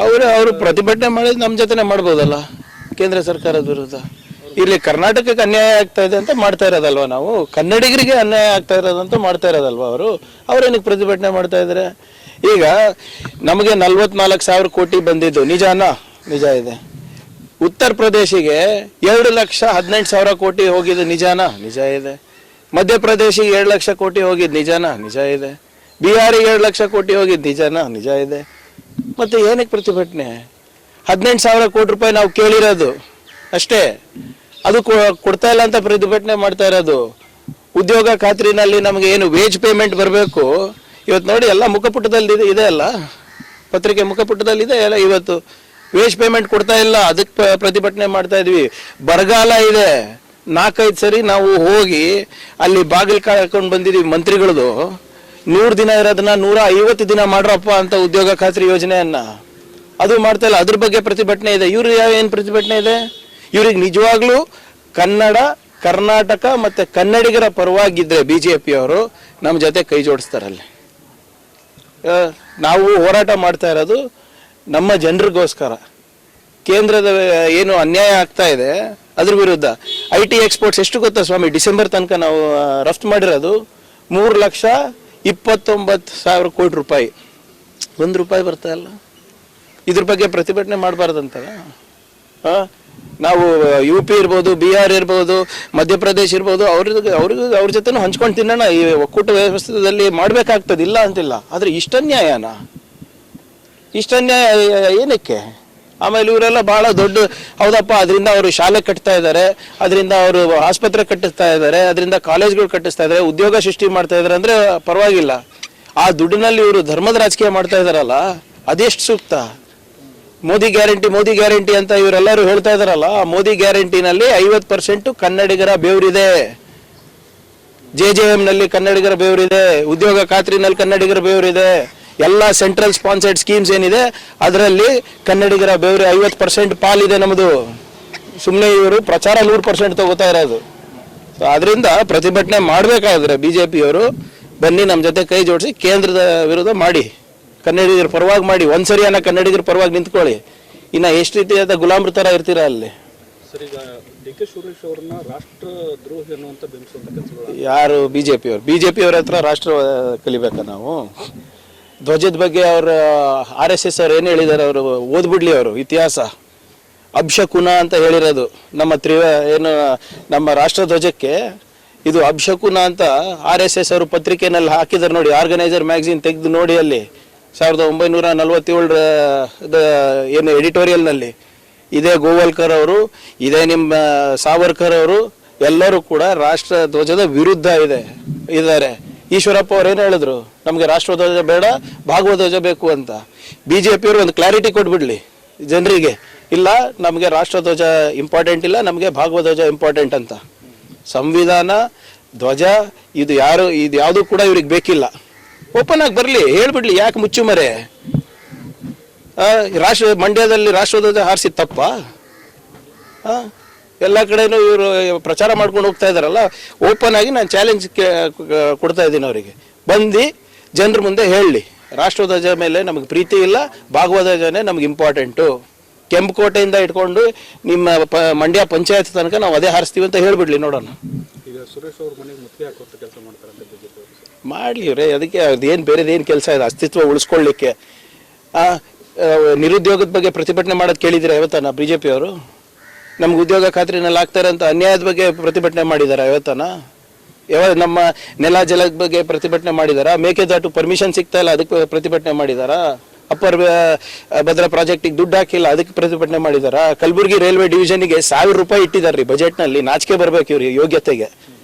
ಅವರು ಪ್ರತಿಭಟನೆ ಮಾಡಿದ್ ನಮ್ಮ ಜೊತೆನೆ ಮಾಡ್ಬೋದಲ್ಲ ಕೇಂದ್ರ ಸರ್ಕಾರದ ವಿರುದ್ಧ. ಇಲ್ಲಿ ಕರ್ನಾಟಕಕ್ಕೆ ಅನ್ಯಾಯ ಆಗ್ತಾ ಇದೆ ಅಂತ ಮಾಡ್ತಾ ಇರೋದಲ್ವಾ ನಾವು, ಕನ್ನಡಿಗರಿಗೆ ಅನ್ಯಾಯ ಆಗ್ತಾ ಇರೋದಂತ ಮಾಡ್ತಾ ಇರೋದಲ್ವಾ ಅವ್ರೇನಕ್ಕೆ ಪ್ರತಿಭಟನೆ ಮಾಡ್ತಾ ಇದ್ದಾರೆ? ಈಗ ನಮಗೆ 44,000 ಕೋಟಿ ಬಂದಿದ್ದು ನಿಜಾನಾ? ನಿಜ ಇದೆ. ಉತ್ತರ ಪ್ರದೇಶಿಗೆ 2,18,000 ಕೋಟಿ ಹೋಗಿದ್ದು ನಿಜಾನಾ? ನಿಜ ಇದೆ. ಮಧ್ಯಪ್ರದೇಶಿಗೆ 7 ಲಕ್ಷ ಕೋಟಿ ಹೋಗಿದ್ದು ನಿಜಾನಾ? ನಿಜ ಇದೆ. ಬಿಹಾರಿಗೆ 7 ಲಕ್ಷ ಕೋಟಿ ಹೋಗಿದ್ದು ನಿಜಾನಾ? ನಿಜ ಇದೆ. ಮತ್ತೆ ಏನಕ್ಕೆ ಪ್ರತಿಭಟನೆ? 18,000 ಕೋಟಿ ರೂಪಾಯಿ ನಾವು ಕೇಳಿರೋದು ಅಷ್ಟೇ, ಅದು ಕೊಡ್ತಾ ಇಲ್ಲ ಅಂತ ಪ್ರತಿಭಟನೆ ಮಾಡ್ತಾ ಇರೋದು. ಉದ್ಯೋಗ ಖಾತ್ರಿನಲ್ಲಿ ನಮಗೆ ಏನು ವೇಜ್ ಪೇಮೆಂಟ್ ಬರಬೇಕು, ಇವತ್ತು ನೋಡಿ ಎಲ್ಲ ಮುಖಪುಟದಲ್ಲಿ ಇದೆ ಅಲ್ಲ, ಪತ್ರಿಕೆ ಮುಖಪುಟದಲ್ಲಿ ಇದೆ ಅಲ್ಲ, ಇವತ್ತು ವೇಜ್ ಪೇಮೆಂಟ್ ಕೊಡ್ತಾ ಇಲ್ಲ, ಅದಕ್ಕೆ ಪ್ರತಿಭಟನೆ ಮಾಡ್ತಾ ಇದ್ವಿ. ಬರಗಾಲ ಇದೆ, 4-5 ಸರಿ ನಾವು ಹೋಗಿ ಅಲ್ಲಿ ಬಾಗಿಲು ಕಾಯ್ಕೊಂಡು ಬಂದಿದ್ವಿ ಮಂತ್ರಿಗಳದು. 100 ದಿನ ಇರೋದನ್ನ 150 ದಿನ ಮಾಡ್ರಪ್ಪ ಅಂತ ಉದ್ಯೋಗ ಖಾತ್ರಿ ಯೋಜನೆಯನ್ನ, ಅದು ಮಾಡ್ತಾ ಇಲ್ಲ. ಅದ್ರ ಬಗ್ಗೆ ಪ್ರತಿಭಟನೆ ಇದೆ. ಇವ್ರು ಏನು ಪ್ರತಿಭಟನೆ ಇದೆ? ಇವ್ರಿಗೆ ನಿಜವಾಗ್ಲೂ ಕನ್ನಡ, ಕರ್ನಾಟಕ ಮತ್ತೆ ಕನ್ನಡಿಗರ ಪರವಾಗಿದ್ರೆ ಬಿಜೆಪಿ ಅವರು ನಮ್ಮ ಜೊತೆ ಕೈ ಜೋಡಿಸ್ತಾರಲ್ಲಿ. ನಾವು ಹೋರಾಟ ಮಾಡ್ತಾ ಇರೋದು ನಮ್ಮ ಜನರಿಗೋಸ್ಕರ. ಕೇಂದ್ರದ ಏನು ಅನ್ಯಾಯ ಆಗ್ತಾ ಇದೆ ಅದ್ರ ವಿರುದ್ಧ. IT ಎಕ್ಸ್ಪೋರ್ಟ್ಸ್ ಎಷ್ಟು ಗೊತ್ತಾ ಸ್ವಾಮಿ? ಡಿಸೆಂಬರ್ ತನಕ ನಾವು ರಫ್ತು ಮಾಡಿರೋದು 3,29,000 ಕೋಟಿ ರೂಪಾಯಿ. 1 ರೂಪಾಯಿ ಬರ್ತಾ ಇಲ್ಲ. ಇದ್ರ ಬಗ್ಗೆ ಪ್ರತಿಭಟನೆ ಮಾಡಬಾರ್ದಂತಾರ? ನಾವು UP ಇರ್ಬೋದು, ಬಿಹಾರ್ ಇರ್ಬೋದು, ಮಧ್ಯಪ್ರದೇಶ ಇರ್ಬೋದು, ಅವ್ರ ಜೊತೆನೂ ಹಂಚ್ಕೊಂಡು ತಿನ್ನೋಣ. ಈ ಒಕ್ಕೂಟ ವ್ಯವಸ್ಥೆಯಲ್ಲಿ ಮಾಡ್ಬೇಕಾಗ್ತದೆ, ಇಲ್ಲ ಅಂತಿಲ್ಲ. ಆದ್ರೆ ಇಷ್ಟನ್ಯಾಯನ? ಇಷ್ಟನ್ಯಾಯ ಏನಕ್ಕೆ? ಆಮೇಲೆ ಇವರೆಲ್ಲ ಬಹಳ ದೊಡ್ಡ, ಹೌದಪ್ಪ, ಅದರಿಂದ ಅವರು ಶಾಲೆ ಕಟ್ತಾ ಇದ್ದಾರೆ, ಅದರಿಂದ ಅವರು ಆಸ್ಪತ್ರೆ ಕಟ್ಟಿಸ್ತಾ ಇದ್ದಾರೆ, ಅದರಿಂದ ಕಾಲೇಜ್ಗಳು ಕಟ್ಟಿಸ್ತಾ ಇದ್ದಾರೆ, ಉದ್ಯೋಗ ಸೃಷ್ಟಿ ಮಾಡ್ತಾ ಇದ್ದಾರೆ ಅಂದ್ರೆ ಪರವಾಗಿಲ್ಲ. ಆ ದುಡ್ಡಿನಲ್ಲಿ ಇವರು ಧರ್ಮದ ರಾಜಕೀಯ ಮಾಡ್ತಾ ಇದಾರಲ್ಲ, ಅದೆಷ್ಟು ಸೂಕ್ತ? ಮೋದಿ ಗ್ಯಾರಂಟಿ ಅಂತ ಇವರೆಲ್ಲರೂ ಹೇಳ್ತಾ ಇದಾರಲ್ಲ, ಆ ಮೋದಿ ಗ್ಯಾರಂಟಿನಲ್ಲಿ 50% ಕನ್ನಡಿಗರ ಬೇವ್ರಿದೆ. JJM ನಲ್ಲಿ ಕನ್ನಡಿಗರ ಬೇವ್ರಿದೆ, ಉದ್ಯೋಗ ಖಾತ್ರಿನಲ್ಲಿ ಕನ್ನಡಿಗರ ಬೇವ್ರಿದೆ. ಎಲ್ಲ ಸೆಂಟ್ರಲ್ ಸ್ಪಾನ್ಸರ್ಡ್ ಸ್ಕೀಮ್ಸ್ ಏನಿದೆ ಅದರಲ್ಲಿ ಕನ್ನಡಿಗರ ಬೇವ್ರಿ 50% ಪಾಲಿದೆ ನಮ್ಮದು. ಸುಮ್ಮನೆ ಇವರು ಪ್ರಚಾರ 100% ತಗೋತಾ ಇರೋದು. ಅದರಿಂದ ಪ್ರತಿಭಟನೆ ಮಾಡಬೇಕಾದ್ರೆ ಬಿಜೆಪಿಯವರು ಬನ್ನಿ ನಮ್ಮ ಜೊತೆ ಕೈ ಜೋಡಿಸಿ ಕೇಂದ್ರದ ವಿರುದ್ಧ ಮಾಡಿ, ಕನ್ನಡಿಗರ ಪರವಾಗಿ ಮಾಡಿ. ಒಂದ್ಸರಿ ಕನ್ನಡಿಗರ ಪರವಾಗಿ ನಿಂತ್ಕೊಳ್ಳಿ. ಇನ್ನ ಎಷ್ಟು ರೀತಿಯಾದ ಗುಲಾಮ್ರ ತರ ಇರ್ತೀರಾ ಅಲ್ಲಿ? DK ಸುರೇಶ್ ಅವ್ರನ್ನ ರಾಷ್ಟ್ರ ದ್ರೋಹಿ ಅನ್ನುವಂತ ಬೆಂಬಲಿಸುವಂತ ಕೆಲಸಗಳು ಯಾರು? ಬಿಜೆಪಿಯವ್ರ ಹತ್ರ ರಾಷ್ಟ್ರ ಕಲಿಬೇಕಾ ನಾವು? ಧ್ವಜದ ಬಗ್ಗೆ ಅವ್ರ RSS ಅವ್ರು ಏನು ಹೇಳಿದ್ದಾರೆ, ಅವರು ಓದ್ಬಿಡ್ಲಿ. ಅವರು ಇತಿಹಾಸ ಅಬ್ಶಕುನ ಅಂತ ಹೇಳಿರೋದು ನಮ್ಮ ರಾಷ್ಟ್ರ ಧ್ವಜಕ್ಕೆ ಇದು ಅಬ್ಶಕುನ ಅಂತ RSS ಅವರು ಪತ್ರಿಕೆನಲ್ಲಿ ಹಾಕಿದ್ದಾರೆ ನೋಡಿ. ಆರ್ಗನೈಸರ್ ಮ್ಯಾಗಝಿನ್ ತೆಗೆದು ನೋಡಿ, ಅಲ್ಲಿ 1947 ಏನು ಎಡಿಟೋರಿಯಲ್ ನಲ್ಲಿ ಇದೇ ಗೋವಲ್ಕರ್ ಅವರು, ಇದೇ ನಿಮ್ಮ ಸಾವರ್ಕರ್ ಅವರು ಎಲ್ಲರೂ ಕೂಡ ರಾಷ್ಟ್ರ ಧ್ವಜದ ವಿರುದ್ಧ ಇದ್ದಾರೆ. ಈಶ್ವರಪ್ಪ ಅವ್ರು ಏನು ಹೇಳಿದ್ರು, ನಮಗೆ ರಾಷ್ಟ್ರಧ್ವಜ ಬೇಡ, ಭಾಗವಧ್ವಜ ಬೇಕು ಅಂತ. ಬಿಜೆಪಿಯವರು ಒಂದು ಕ್ಲಾರಿಟಿ ಕೊಟ್ಬಿಡ್ಲಿ ಜನರಿಗೆ, ಇಲ್ಲ ನಮಗೆ ರಾಷ್ಟ್ರಧ್ವಜ ಇಂಪಾರ್ಟೆಂಟ್ ಇಲ್ಲ, ನಮಗೆ ಭಾಗವಧ್ವಜ ಇಂಪಾರ್ಟೆಂಟ್ ಅಂತ. ಸಂವಿಧಾನ, ಧ್ವಜ ಇದು ಯಾವುದು ಕೂಡ ಇವ್ರಿಗೆ ಬೇಕಿಲ್ಲ. ಓಪನ್ ಆಗಿ ಬರಲಿ, ಹೇಳ್ಬಿಡ್ಲಿ. ಯಾಕೆ ಮುಚ್ಚುಮರೆ? ಮಂಡ್ಯದಲ್ಲಿ ರಾಷ್ಟ್ರಧ್ವಜ ಹಾರಿಸಿ ತಪ್ಪ? ಎಲ್ಲ ಕಡೆನೂ ಇವರು ಪ್ರಚಾರ ಮಾಡ್ಕೊಂಡು ಹೋಗ್ತಾ ಇದಾರಲ್ಲ. ಓಪನ್ ಆಗಿ ನಾನು ಚಾಲೆಂಜ್ ಕೊಡ್ತಾ ಇದ್ದೀನಿ ಅವರಿಗೆ, ಬಂದು ಜನರ ಮುಂದೆ ಹೇಳಲಿ, ರಾಷ್ಟ್ರಧ್ವಜ ಮೇಲೆ ನಮಗೆ ಪ್ರೀತಿ ಇಲ್ಲ, ಭಾಗವಧ್ವಜನೇ ನಮ್ಗೆ ಇಂಪಾರ್ಟೆಂಟು. ಕೆಂಪುಕೋಟೆಯಿಂದ ಇಟ್ಕೊಂಡು ನಿಮ್ಮ ಮಂಡ್ಯ ಪಂಚಾಯತ್ ತನಕ ನಾವು ಅದೇ ಹಾರಿಸ್ತೀವಿ ಅಂತ ಹೇಳ್ಬಿಡ್ಲಿ, ನೋಡೋಣ. ಈಗ ಸುರೇಶ್ ಅವ್ರ ಮನೆಗೆ ಮುತ್ತಿಗೆ ಹಾಕುವಂತ ಕೆಲಸ ಮಾಡ್ತಾರೆ ಮಾಡ್ಲಿ ಇವ್ರೆ. ಅದಕ್ಕೆ ಅದೇನು ಬೇರೆದೇನು ಕೆಲಸ ಇದೆ ಅಸ್ತಿತ್ವ ಉಳಿಸ್ಕೊಳ್ಳಿಕ್ಕೆ? ನಿರುದ್ಯೋಗದ ಬಗ್ಗೆ ಪ್ರತಿಭಟನೆ ಮಾಡೋದು ಕೇಳಿದಿರ ಯಾವತ್ತನ ಬಿಜೆಪಿಯವರು? ನಮ್ಗೆ ಉದ್ಯೋಗ ಖಾತ್ರಿನಲ್ಲಿ ಆಗ್ತಾರೆ ಅಂತ ಅನ್ಯಾಯದ ಬಗ್ಗೆ ಪ್ರತಿಭಟನೆ ಮಾಡಿದಾರ ಯಾವತ್ತನ? ನಮ್ಮ ನೆಲ ಜಲದ ಬಗ್ಗೆ ಪ್ರತಿಭಟನೆ ಮಾಡಿದಾರ? ಮೇಕೆದಾಟು ಪರ್ಮಿಷನ್ ಸಿಗ್ತಾ ಇಲ್ಲ ಅದಕ್ಕೆ ಪ್ರತಿಭಟನೆ ಮಾಡಿದಾರ? ಅಪ್ಪರ್ ಭದ್ರಾ ಪ್ರಾಜೆಕ್ಟಿಗೆ ದುಡ್ಡು ಹಾಕಿಲ್ಲ ಅದಕ್ಕೆ ಪ್ರತಿಭಟನೆ ಮಾಡಿದಾರ? ಕಲಬುರಗಿ ರೈಲ್ವೆ ಡಿವಿಷನ್ಗೆ 1,000 ರೂಪಾಯಿ ಇಟ್ಟಿದಾರ್ರಿ ಬಜೆಟ್ನಲ್ಲಿ, ನಾಚಿಕೆ ಬರ್ಬೇಕು ಇವ್ರಿಗೆ ಯೋಗ್ಯತೆಗೆ,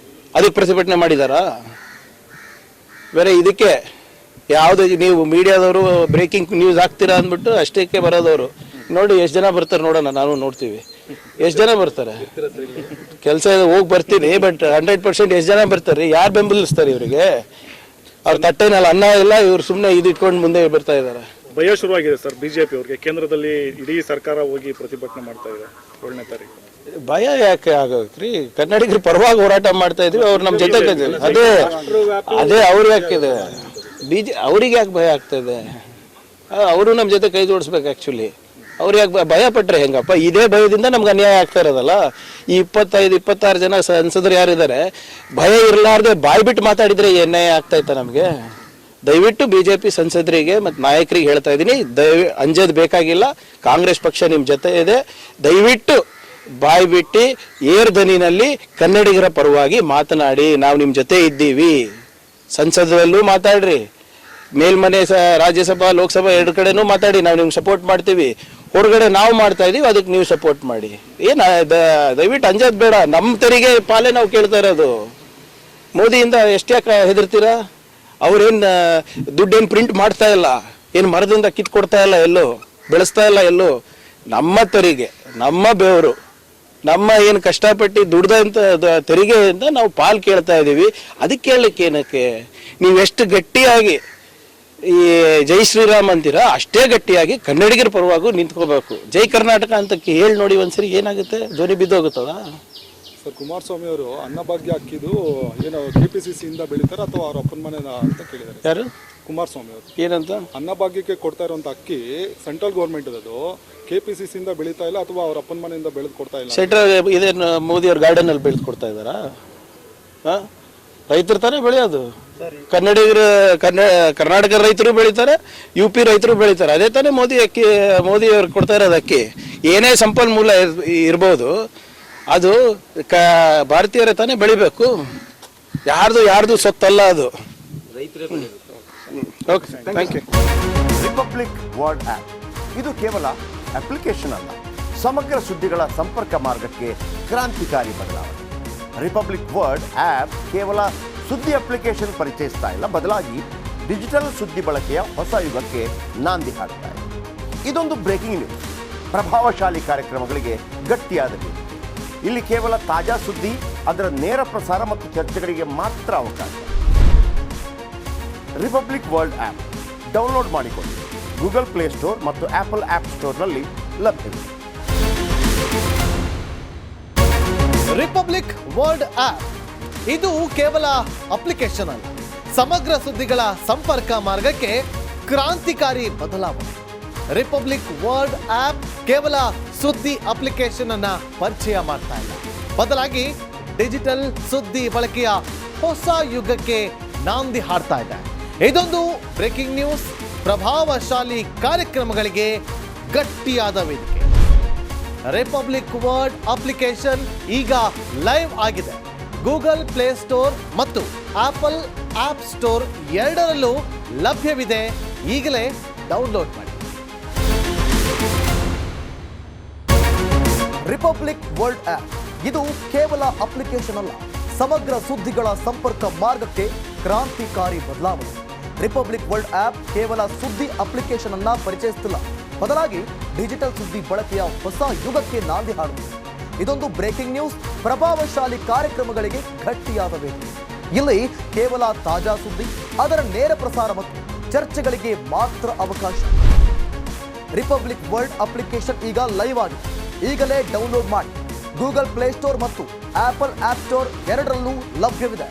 ಅದಕ್ಕೆ ಪ್ರತಿಭಟನೆ ಮಾಡಿದಾರ? ಬೇರೆ ಇದಕ್ಕೆ ಯಾವ್ದು ನೀವು ಮೀಡಿಯಾದವರು ಬ್ರೇಕಿಂಗ್ ನ್ಯೂಸ್ ಹಾಕ್ತೀರಾ ಅಂದ್ಬಿಟ್ಟು ಅಷ್ಟಕ್ಕೆ ಬರೋದವರು. ನೋಡಿ ಎಷ್ಟು ಜನ ಬರ್ತಾರೆ ನೋಡೋಣ, ನಾವು ನೋಡ್ತೀವಿ ಎಷ್ಟು ಜನ ಬರ್ತಾರೆ. ಕೆಲಸ ಹೋಗಿ ಬರ್ತೀನಿ, ಬಟ್ 100% ಎಷ್ಟು ಜನ ಬರ್ತಾರೆ? ಯಾರು ಬೆಂಬಲಿಸ್ತಾರೆ ಇವರಿಗೆ? ಅವ್ರ ತಟ್ಟೆನಲ್ಲಿ ಅನ್ನ ಇಲ್ಲ, ಇವ್ರು ಸುಮ್ಮನೆ ಇದು ಇಟ್ಕೊಂಡು ಮುಂದೆ ಬರ್ತಾ ಇದಾರೆ. ಭಯ ಶುರುವಾಗಿದೆ ಸರ್ ಬಿಜೆಪಿ ಅವ್ರಿಗೆ. ಕೇಂದ್ರದಲ್ಲಿ ಇಡೀ ಸರ್ಕಾರ ಹೋಗಿ ಪ್ರತಿಭಟನೆ ಮಾಡ್ತಾ ಇದೆ 7ನೇ ತಾರೀಕು. ಭಯ ಯಾಕೆ ಆಗೋಕ್ರಿ? ಕನ್ನಡಿಗರ ಪರವಾಗಿ ಹೋರಾಟ ಮಾಡ್ತಾ ಇದ್ವಿ, ಅವ್ರು ನಮ್ಮ ಜೊತೆ ಅದೇ ಅವ್ರಿಗೆ ಯಾಕಿದೆ? ಅವ್ರಿಗೆ ಯಾಕೆ ಭಯ ಆಗ್ತಾ ಇದೆ? ಅವರು ನಮ್ಮ ಜೊತೆ ಕೈ ಜೋಡಿಸ್ಬೇಕು ಆ್ಯಕ್ಚುಲಿ. ಅವ್ರು ಯಾಕೆ ಭಯ ಪಟ್ಟರೆ ಹೆಂಗಪ್ಪ? ಇದೇ ಭಯದಿಂದ ನಮ್ಗೆ ಅನ್ಯಾಯ ಆಗ್ತಾ ಇರೋದಲ್ಲ. ಈ 25-26 ಜನ ಸಂಸದರು ಯಾರಿದ್ದಾರೆ, ಭಯ ಇರಲಾರ್ದೆ ಬಾಯಿ ಬಿಟ್ಟು ಮಾತಾಡಿದ್ರೆ ಈ ಅನ್ಯಾಯ ಆಗ್ತಾ ಇತ್ತ ನಮಗೆ? ದಯವಿಟ್ಟು BJP ಸಂಸದರಿಗೆ ಮತ್ತು ನಾಯಕರಿಗೆ ಹೇಳ್ತಾ ಇದ್ದೀನಿ, ಅಂಜೋದು ಬೇಕಾಗಿಲ್ಲ. ಕಾಂಗ್ರೆಸ್ ಪಕ್ಷ ನಿಮ್ಮ ಜೊತೆ ಇದೆ. ದಯವಿಟ್ಟು ಬಾಯಿ ಬಿಟ್ಟು ಏರ್ದನಿನಲ್ಲಿ ಕನ್ನಡಿಗರ ಪರವಾಗಿ ಮಾತನಾಡಿ. ನಾವು ನಿಮ್ಮ ಜೊತೆ ಇದ್ದೀವಿ. ಸಂಸದರಲ್ಲೂ ಮಾತಾಡ್ರಿ, ಮೇಲ್ಮನೆ ರಾಜ್ಯಸಭಾ ಲೋಕಸಭಾ 2 ಕಡೆನೂ ಮಾತಾಡಿ. ನಾವು ನಿಮ್ಗೆ ಸಪೋರ್ಟ್ ಮಾಡ್ತೀವಿ. ಹೊರಗಡೆ ನಾವು ಮಾಡ್ತಾ ಇದೀವಿ, ಅದಕ್ಕೆ ನೀವು ಸಪೋರ್ಟ್ ಮಾಡಿ. ದಯವಿಟ್ಟು ಅಂಜೋದು ಬೇಡ. ನಮ್ಮ ತೆರಿಗೆ ಪಾಲೇ ನಾವು ಕೇಳ್ತಾ ಇರೋದು. ಮೋದಿಯಿಂದ ಎಷ್ಟ್ಯಾಕೆ ಹೆದರ್ತೀರಾ? ಅವ್ರೇನು ದುಡ್ಡೇನು ಪ್ರಿಂಟ್ ಮಾಡ್ತಾ ಇಲ್ಲ, ಏನು ಮರದಿಂದ ಕಿತ್ಕೊಡ್ತಾ ಇಲ್ಲ, ಎಲ್ಲೋ ಬೆಳೆಸ್ತಾ ಇಲ್ಲ, ಎಲ್ಲೋ ನಮ್ಮ ತೆರಿಗೆ, ನಮ್ಮ ಬೆವರು, ನಮ್ಮ ಏನು ಕಷ್ಟಪಟ್ಟು ದುಡ್ದಂತ ತೆರಿಗೆಯಿಂದ ನಾವು ಪಾಲ್ ಕೇಳ್ತಾ ಇದ್ದೀವಿ. ಅದಕ್ಕೆ ಕೇಳಲಿಕ್ಕೆ ಏನಕ್ಕೆ? ನೀವು ಎಷ್ಟು ಗಟ್ಟಿಯಾಗಿ ಈ ಜೈ ಶ್ರೀರಾಮ್ ಅಂತೀರಾ, ಅಷ್ಟೇ ಗಟ್ಟಿಯಾಗಿ ಕನ್ನಡಿಗರ ಪರವಾಗೂ ನಿಂತ್ಕೋಬೇಕು. ಜೈ ಕರ್ನಾಟಕ ಅಂತ ಹೇಳಿ ನೋಡಿ ಒಂದ್ಸರಿ, ಏನಾಗುತ್ತೆ? ಧ್ವನಿ ಬಿದ್ದೋಗುತ್ತದ? ಸರ್, ಕುಮಾರಸ್ವಾಮಿ ಅವರು ಅನ್ನಭಾಗ್ಯ ಅಕ್ಕಿದು ಏನು KPCC ಇಂದ ಬೆಳೀತಾರ ಅಥವಾ ಅವ್ರ ಅಪ್ಪನ ಮನೆ ಅಂತ ಕೇಳಿದ್ದಾರೆ. ಯಾರು? ಕುಮಾರಸ್ವಾಮಿ ಅವರು ಏನಂತ? ಅನ್ನಭಾಗ್ಯಕ್ಕೆ ಕೊಡ್ತಾ ಇರುವಂತ ಅಕ್ಕಿ ಸೆಂಟ್ರಲ್ ಗೌರ್ಮೆಂಟ್ ಅದು KPCC ಇಂದ ಬೆಳೀತಾ ಇಲ್ಲ ಅಥವಾ ಅವ್ರ ಅಪ್ಪನ ಮನೆಯಿಂದ ಬೆಳೆದು ಕೊಡ್ತಾ ಇಲ್ಲ? ಸೆಂಟ್ರಲ್ ಇದೇನು ಮೋದಿ ಅವ್ರ ಗಾರ್ಡನ್ ಅಲ್ಲಿ ಬೆಳೆದು ಕೊಡ್ತಾ ಇದ್ದಾರಾ? ರೈತರು ತಾನೇ ಬೆಳೆಯೋದು. ಕರ್ನಾಟಕ ರೈತರು ಬೆಳೀತಾರೆ, UP ರೈತರು ಬೆಳೀತಾರೆ. ಅದೇ ತಾನೇ ಮೋದಿ ಅವ್ರು ಕೊಡ್ತಾ ಇರೋದು ಅಕ್ಕಿ. ಏನೇ ಸಂಪನ್ಮೂಲ ಇರ್ಬೋದು, ಅದು ಭಾರತೀಯರೇ ತಾನೇ ಬೆಳಿಬೇಕು. ಯಾರ್ದು ಸೊತ್ತಲ್ಲ ಅದು. Okay, thank you. Republic World app ಇದು ಕೇವಲ ಅಪ್ಲಿಕೇಶನ್ ಅಲ್ಲ, ಸಮಗ್ರ ಸುದ್ದಿಗಳ ಸಂಪರ್ಕ ಮಾರ್ಗಕ್ಕೆ ಕ್ರಾಂತಿಕಾರಿ ಬದಲಾವಣೆ. ರಿಪಬ್ಲಿಕ್ ವರ್ಲ್ಡ್ ಆ್ಯಪ್ ಕೇವಲ ಸುದ್ದಿ ಅಪ್ಲಿಕೇಶನ್ ಪರಿಚಯಿಸ್ತಾ ಇಲ್ಲ, ಬದಲಾಗಿ ಡಿಜಿಟಲ್ ಸುದ್ದಿ ಬಳಕೆಯ ಹೊಸ ಯುಗಕ್ಕೆ ನಾಂದಿ ಹಾಡ್ತಾ ಇದೆ. ಇದೊಂದು ಬ್ರೇಕಿಂಗ್ ನ್ಯೂಸ್, ಪ್ರಭಾವಶಾಲಿ ಕಾರ್ಯಕ್ರಮಗಳಿಗೆ ಗಟ್ಟಿಯಾದ ವೇದಿಕೆ. ಇಲ್ಲಿ ಕೇವಲ ತಾಜಾ ಸುದ್ದಿ, ಅದರ ನೇರ ಪ್ರಸಾರ ಮತ್ತು ಚರ್ಚೆಗಳಿಗೆ ಮಾತ್ರ ಅವಕಾಶ. ರಿಪಬ್ಲಿಕ್ ವರ್ಲ್ಡ್ ಆ್ಯಪ್ ಡೌನ್ಲೋಡ್ ಮಾಡಿಕೊಳ್ಳಿ. ಗೂಗಲ್ ಪ್ಲೇಸ್ಟೋರ್ ಮತ್ತು ಆಪಲ್ ಆ್ಯಪ್ ಸ್ಟೋರ್ನಲ್ಲಿ ಲಭ್ಯವಿದೆ. ರಿಪಬ್ಲಿಕ್ ವರ್ಲ್ಡ್ ಆ್ಯಪ್ ಇದು ಕೇವಲ ಅಪ್ಲಿಕೇಶನ್ ಅಲ್ಲ, ಸಮಗ್ರ ಸುದ್ದಿಗಳ ಸಂಪರ್ಕ ಮಾರ್ಗಕ್ಕೆ ಕ್ರಾಂತಿಕಾರಿ ಬದಲಾವಣೆ. ರಿಪಬ್ಲಿಕ್ ವರ್ಲ್ಡ್ ಆ್ಯಪ್ ಕೇವಲ ಸುದ್ದಿ ಅಪ್ಲಿಕೇಶನ್ ಅನ್ನ ಪರಿಚಯ ಮಾಡ್ತಾ ಇಲ್ಲ, ಬದಲಾಗಿ ಡಿಜಿಟಲ್ ಸುದ್ದಿ ಬಳಕೆಯ ಹೊಸ ಯುಗಕ್ಕೆ ನಾಂದಿ ಹಾಡ್ತಾ ಇದೆ. ಇದೊಂದು ಬ್ರೇಕಿಂಗ್ ನ್ಯೂಸ್, ಪ್ರಭಾವಶಾಲಿ ಕಾರ್ಯಕ್ರಮಗಳಿಗೆ ಗಟ್ಟಿಯಾದ ವೇದಿಕೆ. ರಿಪಬ್ಲಿಕ್ ವರ್ಲ್ಡ್ ಅಪ್ಲಿಕೇಶನ್ ಈಗ ಲೈವ್ ಆಗಿದೆ. ಗೂಗಲ್ ಪ್ಲೇಸ್ಟೋರ್ ಮತ್ತು ಆಪಲ್ ಆಪ್ ಸ್ಟೋರ್ ಎರಡರಲ್ಲೂ ಲಭ್ಯವಿದೆ. ಈಗಲೇ ಡೌನ್ಲೋಡ್ ಮಾಡಿ. ರಿಪಬ್ಲಿಕ್ ವರ್ಲ್ಡ್ ಆ್ಯಪ್ ಇದು ಕೇವಲ ಅಪ್ಲಿಕೇಶನ್ ಅಲ್ಲ, ಸಮಗ್ರ ಸುದ್ದಿಗಳ ಸಂಪರ್ಕ ಮಾರ್ಗಕ್ಕೆ ಕ್ರಾಂತಿಕಾರಿ ಬದಲಾವಣೆ. ರಿಪಬ್ಲಿಕ್ ವರ್ಲ್ಡ್ ಆ್ಯಪ್ ಕೇವಲ ಸುದ್ದಿ ಅಪ್ಲಿಕೇಶನ್ ಅನ್ನ ಪರಿಚಯಿಸುತ್ತಿಲ್ಲ, ಬದಲಾಗಿ ಡಿಜಿಟಲ್ ಸುದ್ದಿ ಬಳಕೆಯ ಹೊಸ ಯುಗಕ್ಕೆ ನಾಂದಿ ಹಾಡುತ್ತದೆ. ಇದೊಂದು ಬ್ರೇಕಿಂಗ್ ನ್ಯೂಸ್, ಪ್ರಭಾವಶಾಲಿ ಕಾರ್ಯಕ್ರಮಗಳಿಗೆ ಗಟ್ಟಿಯಾದ ವೇದಿಕೆ. ಇಲ್ಲಿ ಕೇವಲ ತಾಜಾ ಸುದ್ದಿ, ಅದರ ನೇರ ಪ್ರಸಾರ ಮತ್ತು ಚರ್ಚೆಗಳಿಗೆ ಮಾತ್ರ ಅವಕಾಶ. ರಿಪಬ್ಲಿಕ್ ವರ್ಲ್ಡ್ ಅಪ್ಲಿಕೇಶನ್ ಈಗ ಲೈವ್ ಆಗಿದೆ. ಈಗಲೇ ಡೌನ್ಲೋಡ್ ಮಾಡಿ. ಗೂಗಲ್ ಪ್ಲೇಸ್ಟೋರ್ ಮತ್ತು ಆಪಲ್ ಆಪ್ ಸ್ಟೋರ್ ಎರಡರಲ್ಲೂ ಲಭ್ಯವಿದೆ.